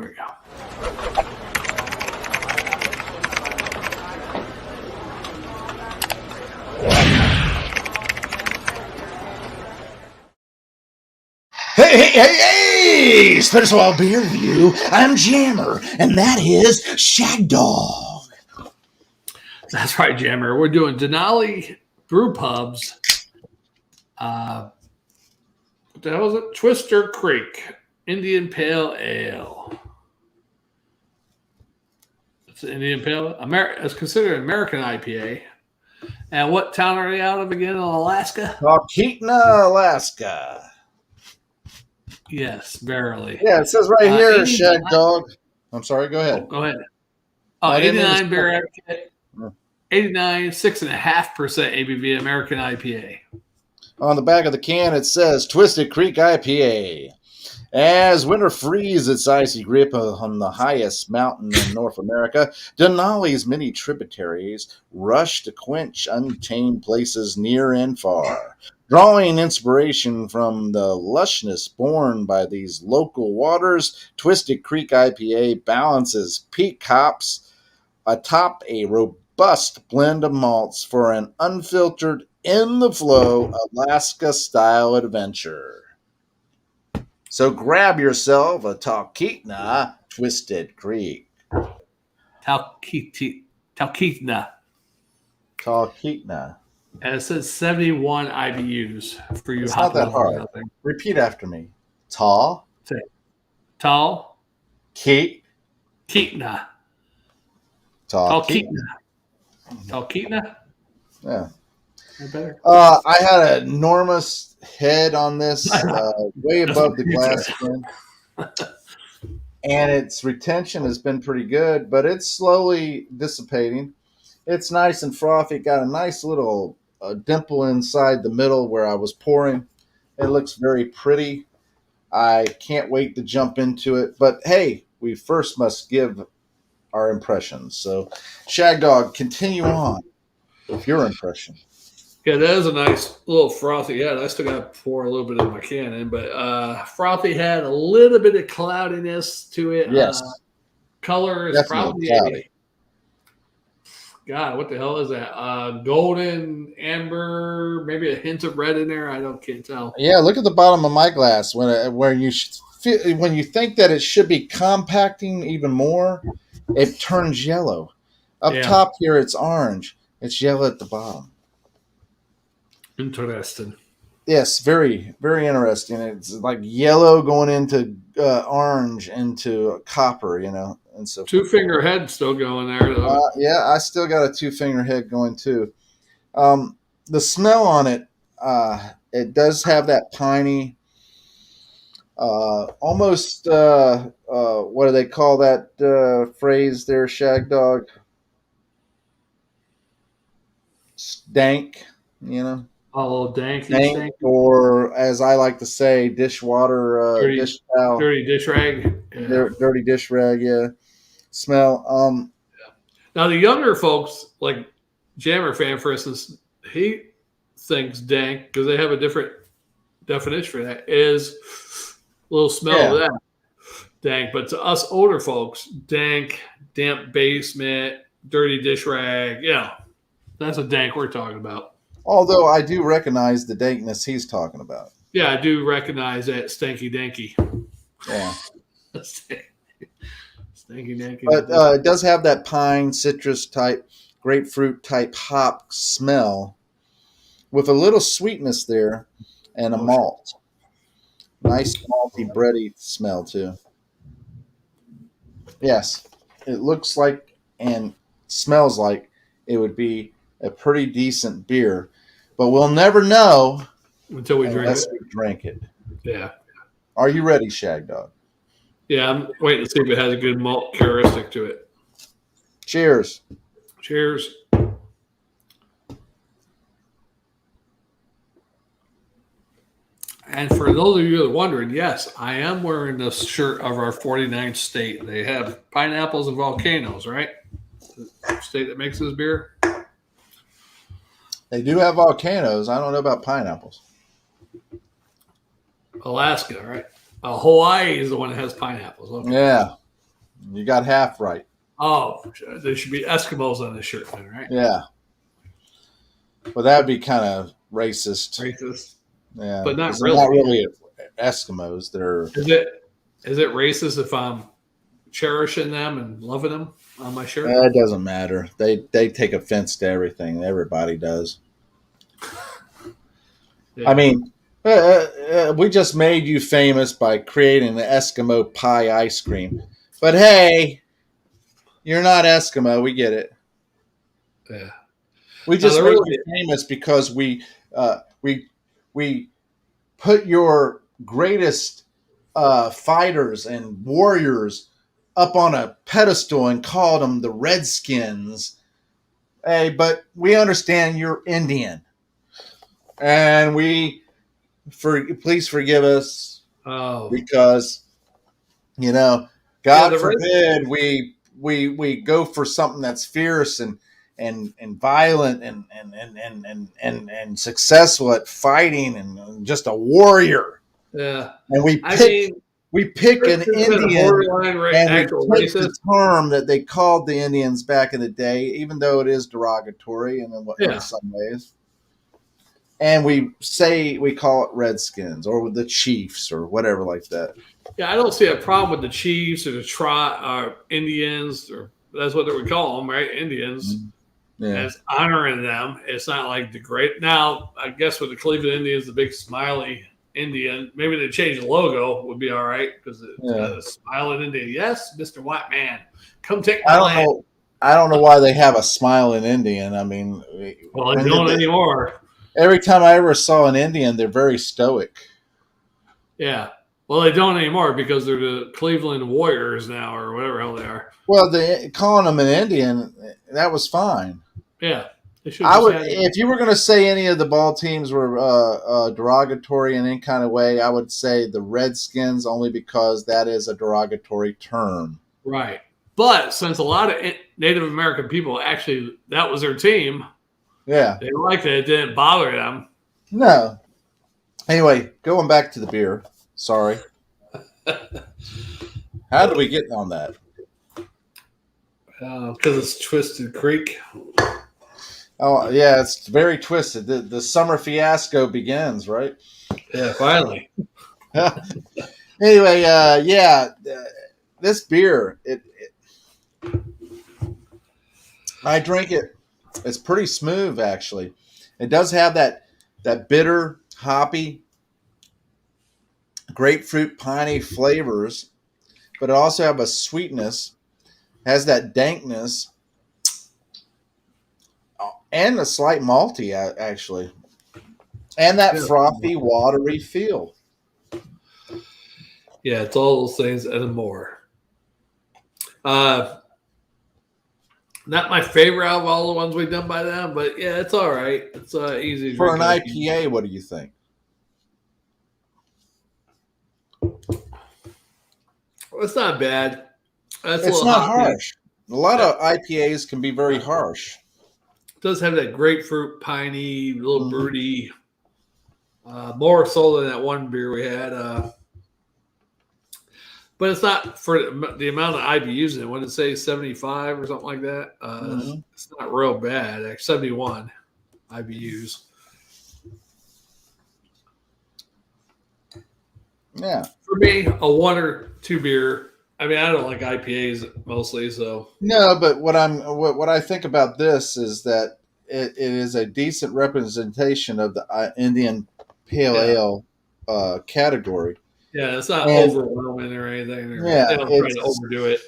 we go. Hey! Special Wild Beer Review. I'm Jammer, and that is Shagdog. That's right, Jammer. We're doing Denali Brew Pubs. What the hell was it? Twister Creek Indian Pale Ale. It's an Indian Pale. It's considered an American IPA. And what town are they out of again in Alaska? Talkeetna, Alaska. Yes, barely. Yeah, it says right here, Shagdog. I'm sorry, go ahead. Go ahead. 89 beer advocate. 89, 6.5% ABV American IPA. On the back of the can, it says Twister Creek IPA. As winter frees its icy grip on the highest mountain in North America, Denali's many tributaries rush to quench untamed places near and far. Drawing inspiration from the lushness borne by these local waters, Twisted Creek IPA balances peak hops atop a robust blend of malts for an unfiltered, in-the-flow Alaska-style adventure. So grab yourself a Talkeetna Twisted Creek. Talkeetna. Talkeetna. And it says 71 IBUs for you. It's not that hard. Repeat after me. Tall. Tall. Keetna. Talkeetna. Talkeetna? Yeah. Better. I had an enormous head on this, way above the glass skin. And its retention has been pretty good, but it's slowly dissipating. It's nice and frothy. Got a nice little dimple inside the middle where I was pouring. It looks very pretty. I can't wait to jump into it. But hey, we first must give our impressions. So, Shagdog, continue on with your impression. Yeah, that is a nice little frothy head. I still got to pour a little bit of my can in, but frothy head, a little bit of cloudiness to it. Yes. Color is Definitely probably God, what the hell is that? Golden, amber, maybe a hint of red in there. Can't tell. Yeah, look at the bottom of my glass when you think that it should be compacting even more, it turns yellow. Up top here, it's orange. It's yellow at the bottom. Interesting. Yes, very, very interesting. It's like yellow going into orange into copper, and so 2-finger head still going there. Yeah, I still got a 2-finger head going too. The smell on it, it does have that piney, almost what do they call that phrase there, Shagdog? Dank, Oh, dank, or as I like to say, dishwater, dish towel, dirty dish rag, dirty dish rag, yeah. Smell. Now the younger folks, like Jammer fan, for instance, he thinks dank because they have a different definition for that. Is a little smell of that dank, but to us older folks, dank, damp basement, dirty dish rag, that's a dank we're talking about. Although I do recognize the dankness he's talking about. Yeah, I do recognize that stanky danky. Yeah. Stanky danky. But it does have that pine, citrus type, grapefruit type hop smell with a little sweetness there and a malt. Nice malty, bready smell too. Yes, it looks like and smells like it would be a pretty decent beer, but we'll never know until we drink it. Yeah. Are you ready, Shagdog? Yeah, I'm waiting to see if it has a good malt characteristic to it. Cheers. Cheers. And for those of you that are wondering, yes, I am wearing the shirt of our 49th state. They have pineapples and volcanoes, right? The state that makes this beer. They do have volcanoes. I don't know about pineapples. Alaska, right? Hawaii is the one that has pineapples. Okay. Yeah. You got half right. Oh, there should be Eskimos on this shirt then, right? Yeah. Well, that would be kind of racist. Racist. Yeah. But not 'cause really. they're not really Eskimos. They're. Is it racist if I'm cherishing them and loving them on my shirt? It doesn't matter. They take offense to everything. Everybody does. Yeah. I mean, we just made you famous by creating the Eskimo pie ice cream. But hey, you're not Eskimo. We get it. Yeah. We just made you famous because we put your greatest fighters and warriors up on a pedestal and called them the Redskins. Hey, but we understand you're Indian, and please forgive us because God forbid we go for something that's fierce and violent and successful at fighting and just a warrior. Yeah, and we pick an Indian and we take the term that they called the Indians back in the day, even though it is derogatory in some ways. And we call it Redskins or the Chiefs or whatever like that. Yeah, I don't see a problem with the Chiefs or the Indians, or that's what we call them, right? Indians. Yeah. As honoring them. It's not like the great. Now, I guess with the Cleveland Indians, the big smiley Indian, maybe they change the logo would be all right because it's got a smiling Indian. Yes, Mr. White Man, come take my land. I don't know why they have a smiling Indian. I mean, well, they don't anymore. Every time I ever saw an Indian, they're very stoic. Yeah. Well, they don't anymore because they're the Cleveland Warriors now or whatever hell they are. Well, calling them an Indian, that was fine. Yeah. If you were going to say any of the ball teams were derogatory in any kind of way, I would say the Redskins only because that is a derogatory term. Right. But since a lot of Native American people actually, that was their team. Yeah. They liked it. It didn't bother them. No. Anyway, going back to the beer. Sorry. How did we get on that? Because it's Twister Creek. Oh, yeah, it's very twisted. The summer fiasco begins, right? Yeah, finally. Anyway, this beer, I drink it. It's pretty smooth, actually. It does have that bitter, hoppy, grapefruit, piney flavors, but it also have a sweetness, has that dankness, and a slight malty, actually, and that frothy, watery feel. Yeah, it's all those things and more. Not my favorite out of all the ones we've done by them, but yeah, it's all right. It's easy to for an IPA. What do you think? It's not bad. It's not harsh. A lot of IPAs can be very harsh. It does have that grapefruit, piney, little broody. More so than that one beer we had. But it's not for the amount of IBUs in it. What did it say, 75 or something like that? It's not real bad. Like 71 IBUs. Yeah. For me, a 1 or 2 beer. I mean, I don't like IPAs mostly, so. No, but what I think about this is that it is a decent representation of the Indian Pale Ale category. Yeah, it's not overwhelming or anything. They don't try to overdo it.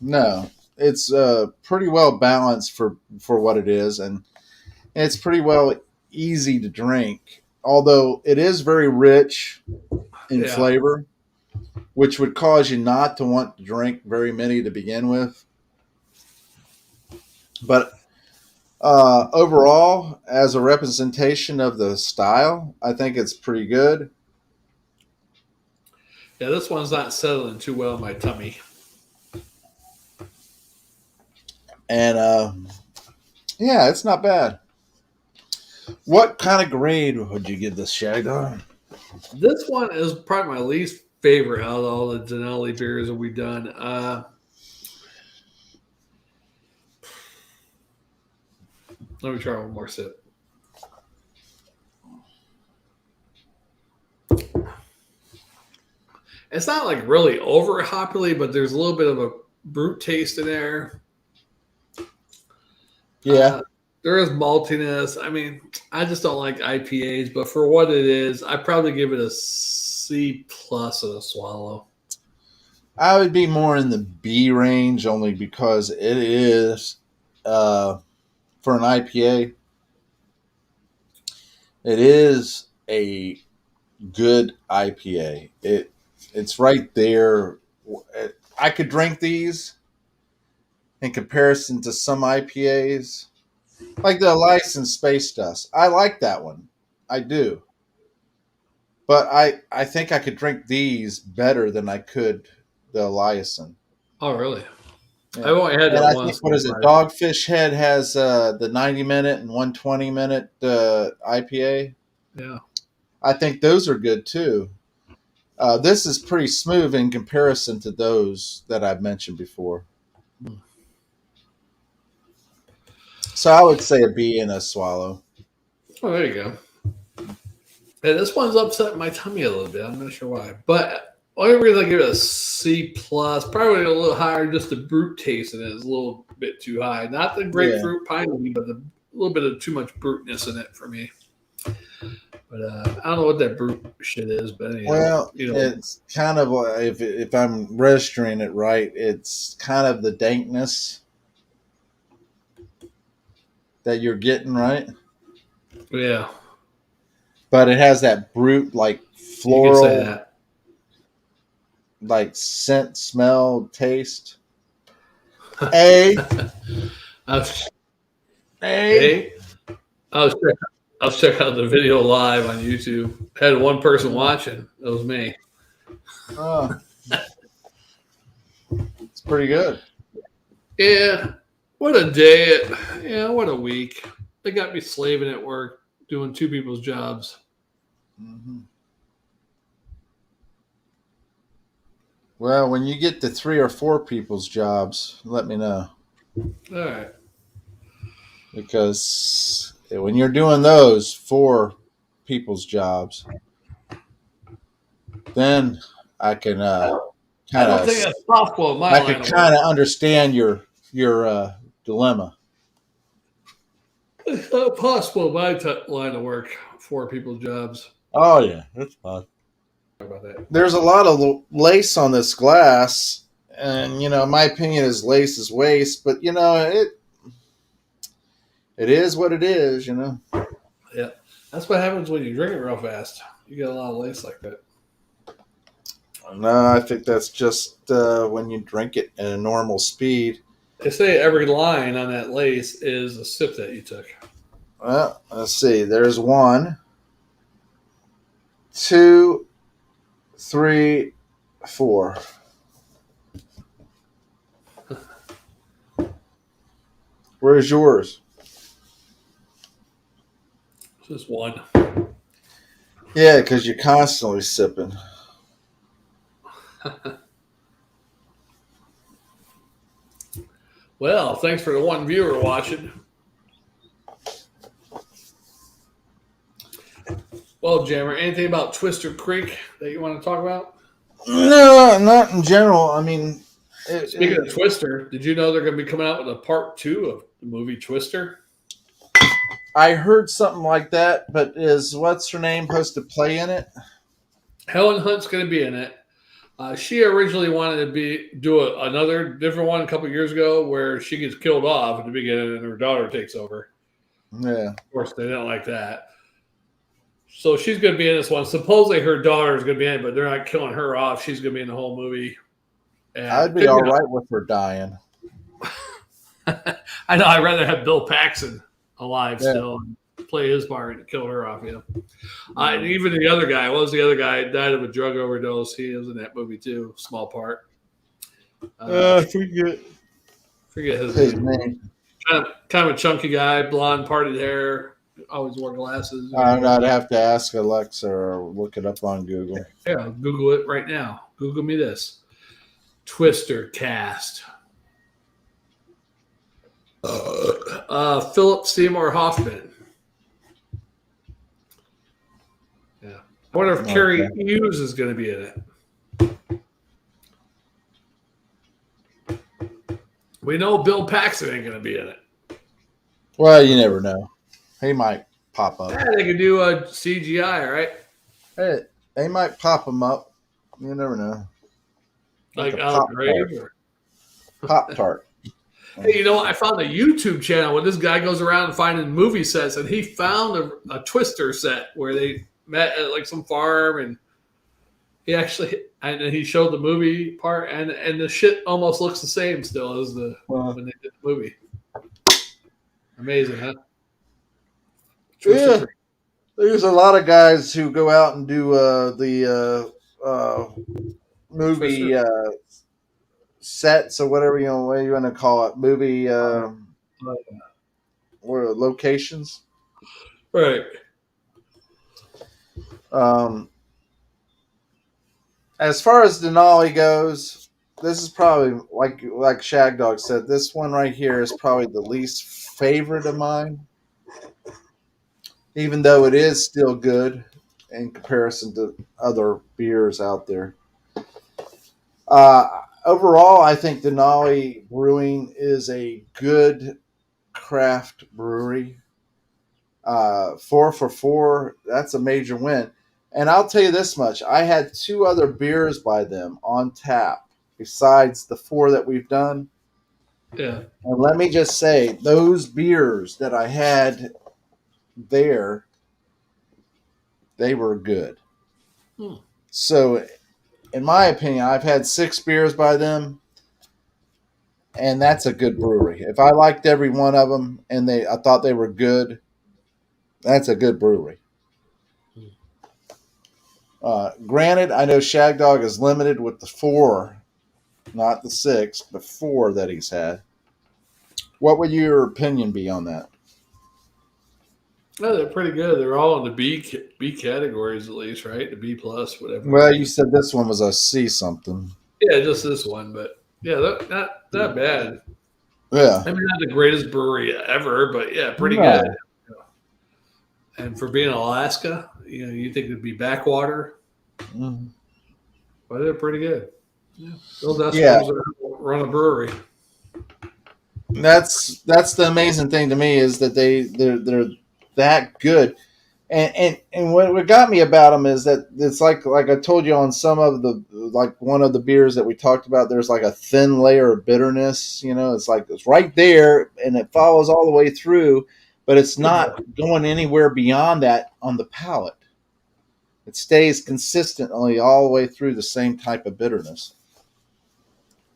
No, it's pretty well balanced for what it is, and it's pretty well easy to drink. Although it is very rich in flavor, which would cause you not to want to drink very many to begin with. But overall, as a representation of the style, I think it's pretty good. Yeah, this one's not settling too well in my tummy. And yeah, it's not bad. What kind of grade would you give this, Shagdog? This one is probably my least favorite out of all the Denali beers that we've done. Let me try one more sip. It's not like really over hoppily, but there's a little bit of a brute taste in there. Yeah. There is maltiness. I mean, I just don't like IPAs, but for what it is, I probably give it a C plus of a swallow. I would be more in the B range only because it is for an IPA. It is a good IPA. It's right there. I could drink these in comparison to some IPAs, like the Licensed Space Dust. I like that one. I do. But I think I could drink these better than I could the Eliason. Oh, really? Yeah. I've only had And that I think, once. what is it? Dogfish Head has the 90-minute and 120-minute IPA. Yeah. I think those are good too. This is pretty smooth in comparison to those that I've mentioned before. So I would say a B and a swallow. Oh, there you go. And this one's upsetting my tummy a little bit. I'm not sure why. But only reason I give it a C plus, probably a little higher, just the brute taste in it is a little bit too high. Not the grapefruit piney, but a little bit of too much bruteness in it for me. But I don't know what that brute shit is. But anyhow, Well, it's kind of if I'm registering it right, it's kind of the dankness that you're getting, right? Yeah. But it has that brute, like floral, you can say that. Like scent, smell, taste. A. I was checking out the video live on YouTube. Had one person watching. It was me. Oh, it's pretty good. Yeah. What a day. What a week. They got me slaving at work, doing two people's jobs. Mm-hmm. Well, when you get to 3 or 4 people's jobs, let me know. All right. Because when you're doing those 4 people's jobs, then I can I don't think that's possible in my I line can of kind work. of understand your dilemma. It's not possible in my line of work. 4 people's jobs. Oh yeah, that's fine. Talk about that. There's a lot of lace on this glass, and my opinion is lace is waste, but it is what it is. Yeah. That's what happens when you drink it real fast. You get a lot of lace like that. No, I think that's just when you drink it at a normal speed. They say every line on that lace is a sip that you took. Well, let's see. There's 1, 2, 3, 4. Where's yours? Just 1. Yeah, because you're constantly sipping. Well, thanks for the 1 viewer watching. Well, Jammer, anything about Twister Creek that you want to talk about? No, not in general. I mean, speaking of Twister, did you know they're going to be coming out with a part 2 of the movie Twister? I heard something like that, but is what's her name supposed to play in it? Helen Hunt's going to be in it. She originally wanted to do another different one a couple years ago where she gets killed off at the beginning and her daughter takes over. Yeah. Of course, they didn't like that. So she's going to be in this one. Supposedly her daughter is going to be in it, but they're not killing her off. She's going to be in the whole movie. And I'd be all right with her dying. I know. I'd rather have Bill Paxton alive still and play his part and kill her off. And even the other guy, what was the other guy? Died of a drug overdose. He was in that movie too. Small part. Forget his name. Kind of a chunky guy, blonde, parted hair. Always wore glasses. I'd have to ask Alexa or look it up on Google. Yeah, Google it right now. Google me this. Twister cast. Philip Seymour Hoffman. Yeah. I wonder if Carrie Hughes is going to be in it. We know Bill Paxton ain't going to be in it. Well, you never know. He might pop up. Yeah, they could do a CGI, right? Hey, they might pop him up. You never know. Like Alan Grave or Pop-Tart. Hey, you know, I found a YouTube channel where this guy goes around finding movie sets, and he found a Twister set where they met at like some farm, and he showed the movie part, and the shit almost looks the same still as when they did the movie. Amazing, huh? Yeah, there's a lot of guys who go out and do the movie sets or whatever what you want to call it, movie or locations. Right. As far as Denali goes, this is probably like Shagdog said. This one right here is probably the least favorite of mine, even though it is still good in comparison to other beers out there. Overall, I think Denali Brewing is a good craft brewery. 4 for 4, that's a major win. And I'll tell you this much. I had 2 other beers by them on tap besides the 4 that we've done. Yeah. And let me just say, those beers that I had there, they were good. So, in my opinion, I've had 6 beers by them, and that's a good brewery. If I liked every one of them and I thought they were good, that's a good brewery. Granted, I know Shagdog is limited with the 4, not the 6, but 4 that he's had. What would your opinion be on that? No, they're pretty good. They're all in the B categories at least, right? The B plus, whatever. Well, you said this one was a C something. Yeah, just this one, but yeah, not bad. Yeah, I mean, not the greatest brewery ever, but yeah, pretty good. And for being Alaska, you think it'd be backwater, but they're pretty good. Yeah, those assholes run a brewery. That's the amazing thing to me is that they're that good. And what got me about them is that it's like I told you on some of the one of the beers that we talked about. There's like a thin layer of bitterness. It's like it's right there and it follows all the way through, but it's not going anywhere beyond that on the palate. It stays consistently all the way through the same type of bitterness.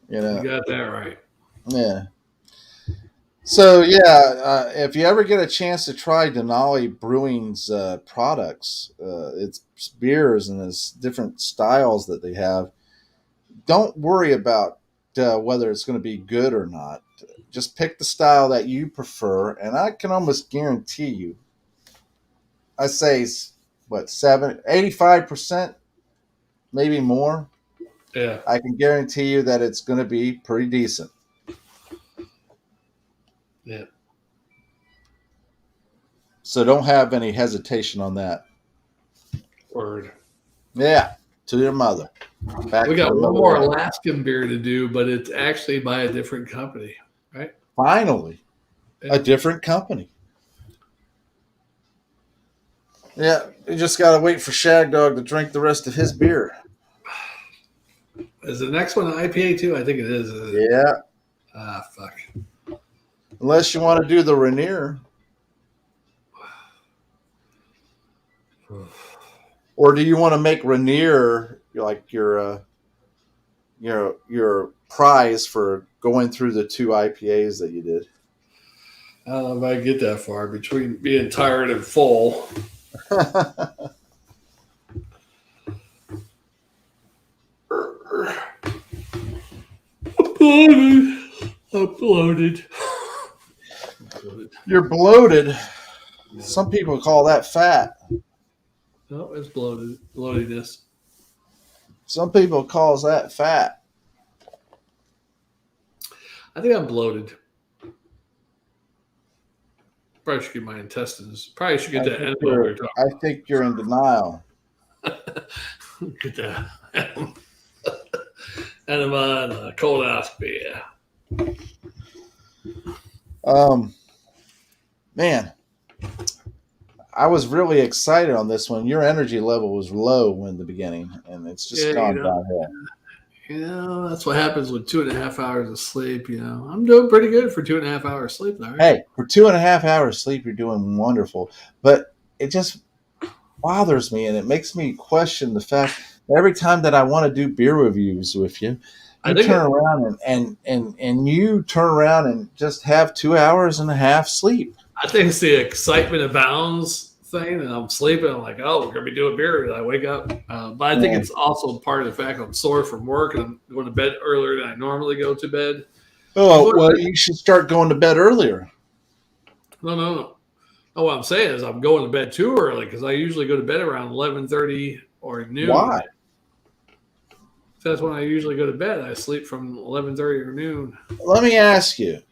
You got that right. Yeah. So if you ever get a chance to try Denali Brewing's products, its beers and its different styles that they have, don't worry about whether it's going to be good or not. Just pick the style that you prefer, and I can almost guarantee you, I say 85%, maybe more. Yeah, I can guarantee you that it's going to be pretty decent. Yeah. So don't have any hesitation on that. Word. Yeah, to your mother. We got one more Alaskan beer to do, but it's actually by a different company, right? Finally, a different company. Yeah, you just got to wait for Shagdog to drink the rest of his beer. Is the next one an IPA too? I think it is. Yeah. Ah, fuck. Unless you want to do the Rainier. Or do you want to make Rainier like your prize for going through the 2 IPAs that you did? I don't know if I get that far between being tired and full. I'm bloated. You're bloated. Some people call that fat. No, it's bloatedness. Some people calls that fat. I think I'm bloated. Probably should get my intestines. Probably should get I that think enema we were I think you're in denial. talking. Get that enema and a colonoscopy. Yeah. Man, I was really excited on this one. Your energy level was low in the beginning, and it's just gone downhill. That's what happens with 2.5 hours of sleep. I'm doing pretty good for 2.5 hours sleep, though. Right? Hey, for 2.5 hours sleep, you're doing wonderful. But it just bothers me, and it makes me question the fact that every time that I want to do beer reviews with you, you turn around and you turn around and just have 2.5 hours sleep. I think it's the excitement abounds thing, and I'm sleeping. I'm like, oh, we're gonna be doing beer. And I wake up, but I think it's also part of the fact I'm sore from work and I'm going to bed earlier than I normally go to bed. Oh, well, you should start going to bed earlier. No. No, what I'm saying is I'm going to bed too early because I usually go to bed around 11:30 or noon. Why? That's when I usually go to bed. I sleep from 11:30 or noon. Let me ask you,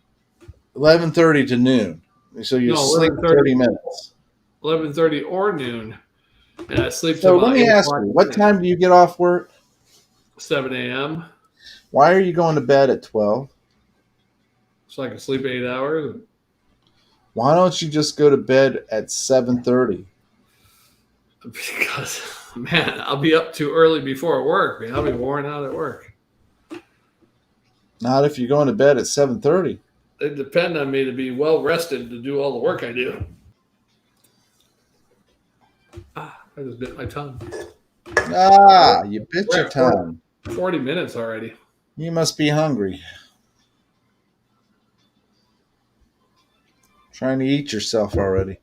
11:30 to noon. So you sleep 30 minutes. 11:30 or noon, and I sleep. So let me ask you, what time do you get off work? 7 a.m. Why are you going to bed at 12? So I can sleep 8 hours. Why don't you just go to bed at 7:30? Because, man, I'll be up too early before work. Man, I'll be worn out at work. Not if you're going to bed at 7:30. It depends on me to be well rested to do all the work I do. I just bit my tongue. You bit your tongue. 40 minutes already. You must be hungry. Trying to eat yourself already.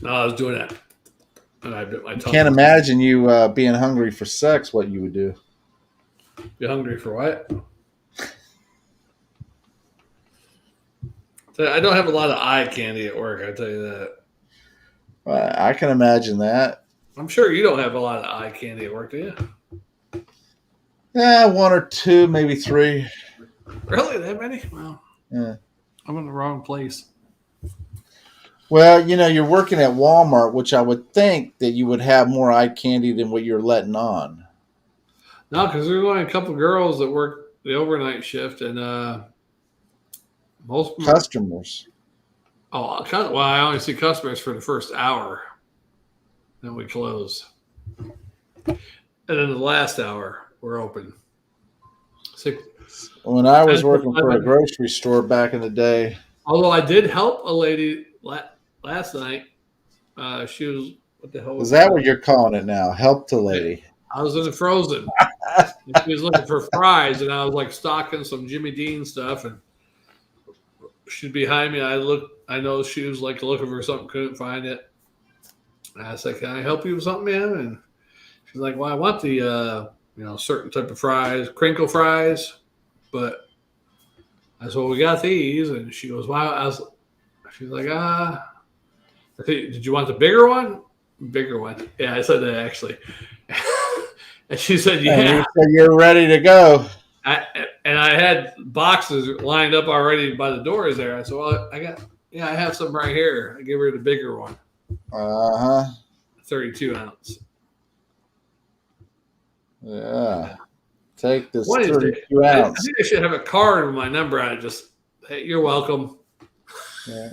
No, I was doing that. And I bit my tongue. Can't imagine you being hungry for sex, what you would do. You hungry for what? I don't have a lot of eye candy at work, I tell you that. Well, I can imagine that. I'm sure you don't have a lot of eye candy at work, do you? Yeah, 1 or 2, maybe 3. Really? That many? Well, yeah. I'm in the wrong place. Well, you're working at Walmart, which I would think that you would have more eye candy than what you're letting on. No, because there's only a couple of girls that work the overnight shift, and most customers. Well, I only see customers for the first hour. Then we close. And then the last hour, we're open. When I was working for a grocery store back in the day. Although I did help a lady last night. She was, what the hell was that? What you're calling it now? Help the lady. I was in the frozen. She was looking for fries, and I was like stocking some Jimmy Dean stuff, and she's behind me. I know she was like looking for something, couldn't find it. And I said, "Can I help you with something, man?" And she's like, "Well, I want the certain type of fries, crinkle fries." But I said, "Well, we got these," and she goes, "Wow." She's like, "Did you want the bigger one?" Bigger one. Yeah, I said that actually. And she said, "Yeah." And you said you're ready to go. And I had boxes lined up already by the doors there. I said, "Well, I have some right here." I give her the bigger one. 32 ounce. Yeah. Take this 32 ounce. I think I should have a card with my number on it. Just, hey, you're welcome. Yeah.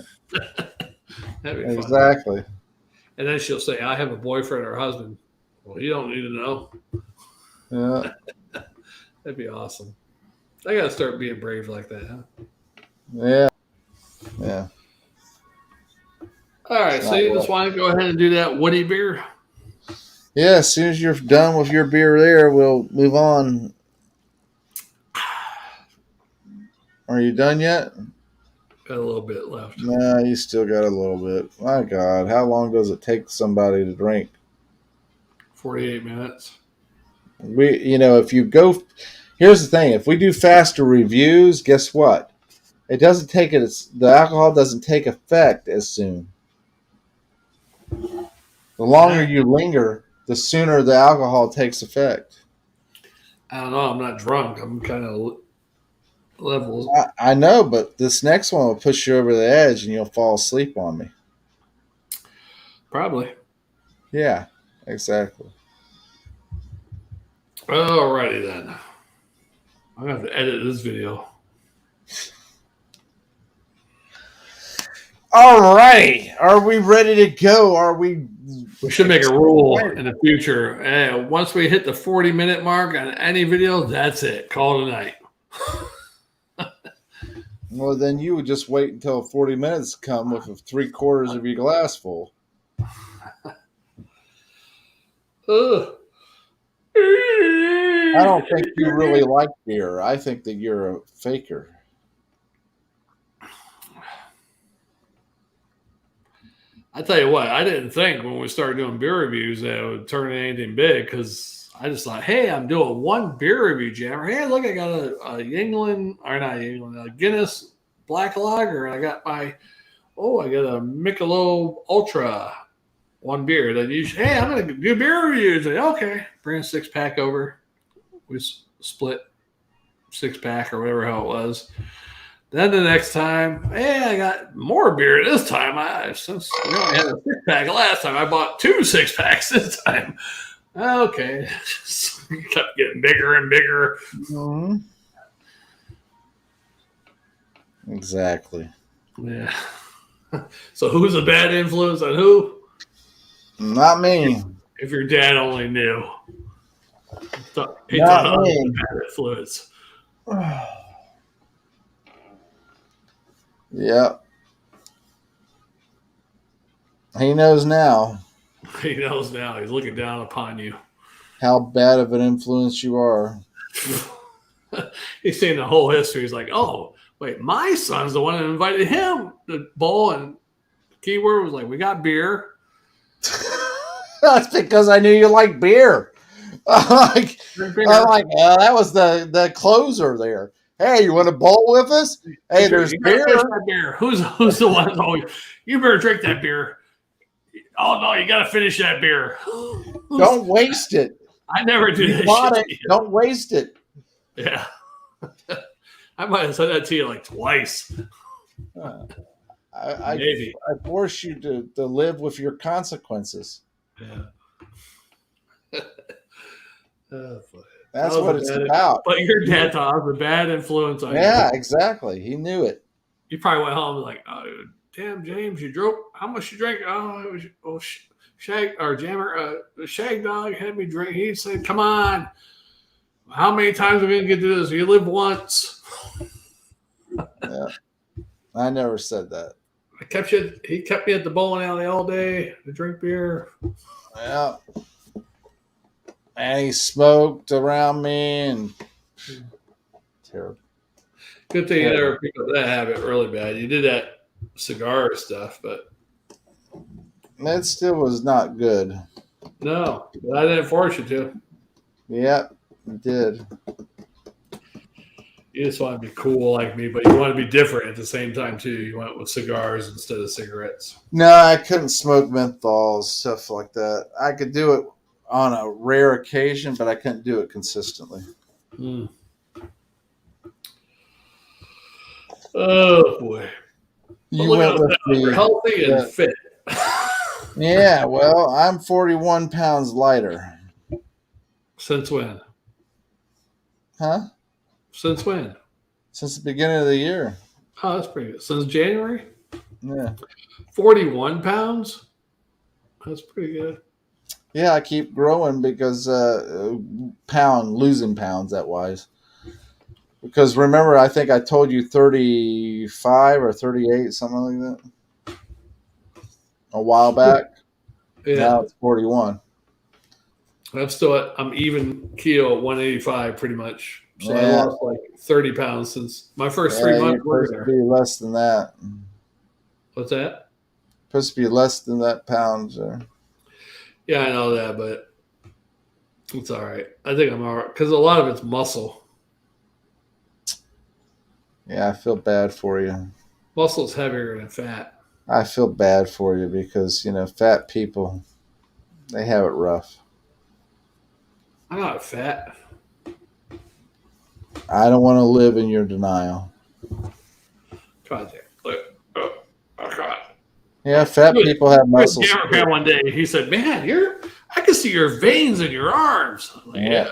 That'd be exactly. Fun. And then she'll say, "I have a boyfriend or husband." Well, you don't need to know. Yeah. That'd be awesome. I got to start being brave like that, huh? Yeah. Yeah. All right. So you just want to go ahead and do that woody beer? Yeah. As soon as you're done with your beer there, we'll move on. Are you done yet? Got a little bit left. Nah, you still got a little bit. My God, how long does it take somebody to drink? 48 minutes. If you go, here's the thing: if we do faster reviews, guess what? It doesn't take it. The alcohol doesn't take effect as soon. The longer you linger, the sooner the alcohol takes effect. I don't know. I'm not drunk. I'm kind of levels. I know, but this next one will push you over the edge, and you'll fall asleep on me. Probably. Yeah, exactly. Alrighty then. I'm gonna have to edit this video. All right, are we ready to go? Are we? We should make a rule in the future. Once we hit the 40-minute mark on any video, that's it. Call it a night. Well, then you would just wait until 40 minutes come with 3/4 of your glass full. Ugh. I don't think you really like beer. I think that you're a faker. I tell you what, I didn't think when we started doing beer reviews that it would turn into anything big because I just thought, hey, I'm doing one beer review, Jammer. Hey, look, I got a Yingling, or not Yingling, a Guinness Black Lager. And I got I got a Michelob Ultra, one beer. Then you, hey, I'm going to do beer reviews. Like, okay, bring a 6-pack over. We split 6-pack or whatever how it was. Then the next time, hey, I got more beer this time. Since we only had a 6-pack last time, I bought 2 6-packs this time. Okay. Kept getting bigger and bigger. Mm-hmm. Exactly. Yeah. So who's a bad influence on who? Not me. If your dad only knew. He Not thought me. I was a bad influence. Yep. He knows now. He knows now. He's looking down upon you. How bad of an influence you are. He's seen the whole history. He's like, oh, wait, my son's the one that invited him to bowl. And the keyword was like, we got beer. That's because I knew you like beer. I'm like, that was the closer there. Hey, you want to bowl with us? Hey, there's beer. Beer. Who's the one? Oh, you better drink that beer. Oh no, you got to finish that beer. Don't waste it. I never do that. Bought it. Don't waste it. Yeah, I might have said that to you like twice. I force you to live with your consequences. Yeah. That's what it's about. But your dad thought I was a bad influence on you. Yeah, exactly. He knew it. You probably went home and like, oh, damn, James, you drove. How much you drank? Oh, it was, Shag or Jammer, Shagdog had me drink. He said, "Come on, how many times are we gonna get to this? You live once." Yeah, I never said that. He kept me at the bowling alley all day to drink beer. Yeah. And he smoked around me and terrible. Good thing you never picked up that habit really bad. You did that cigar stuff, but that still was not good. No, but I didn't force you to. Yep, you did. You just want to be cool like me, but you want to be different at the same time too. You went with cigars instead of cigarettes. No, I couldn't smoke menthols, stuff like that. I could do it on a rare occasion, but I couldn't do it consistently. Oh boy! You went with the healthy and fit. Yeah, well, I'm 41 pounds lighter. Since when? Huh? Since when? Since the beginning of the year. Oh, that's pretty good. Since January? Yeah. 41 pounds? That's pretty good. Yeah, I keep growing because losing pounds that wise. Because remember, I think I told you 35 or 38, something like that, a while back. Yeah. Now it's 41. I'm even keto at 185 pretty much. So I lost like 30 pounds since my first 3 months. You're supposed to be less than that. What's that? Supposed to be less than that pounds. Yeah, I know that, but it's all right. I think I'm all right because a lot of it's muscle. Yeah, I feel bad for you. Muscle's heavier than fat. I feel bad for you because, fat people, they have it rough. I'm not fat. I don't want to live in your denial. God damn. Look. Oh God. Yeah, fat people have muscles. Jammer fan one day, he said, "Man, I can see your veins in your arms." I'm like, yeah.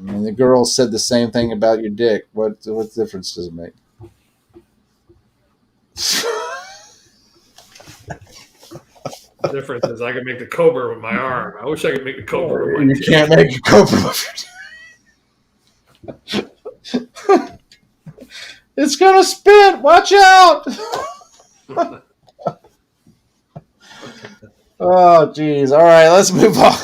And the girl said the same thing about your dick. What difference does it make? The difference is I can make the cobra with my arm. I wish I could make the cobra with my You can't make a cobra with your dick. It's gonna spit. Watch out. Oh, geez. All right, let's move on.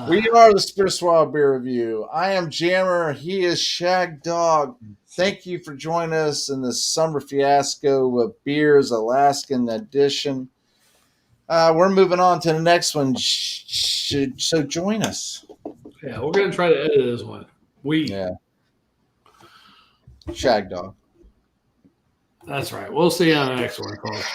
We are the Spit Swab Beer Review. I am Jammer. He is Shagdog. Thank you for joining us in the Summer Fiasco of Beers Alaskan edition. We're moving on to the next one. So join us. Yeah, we're going to try to edit this one. Yeah. Shagdog. That's right. We'll see you on the next one, folks.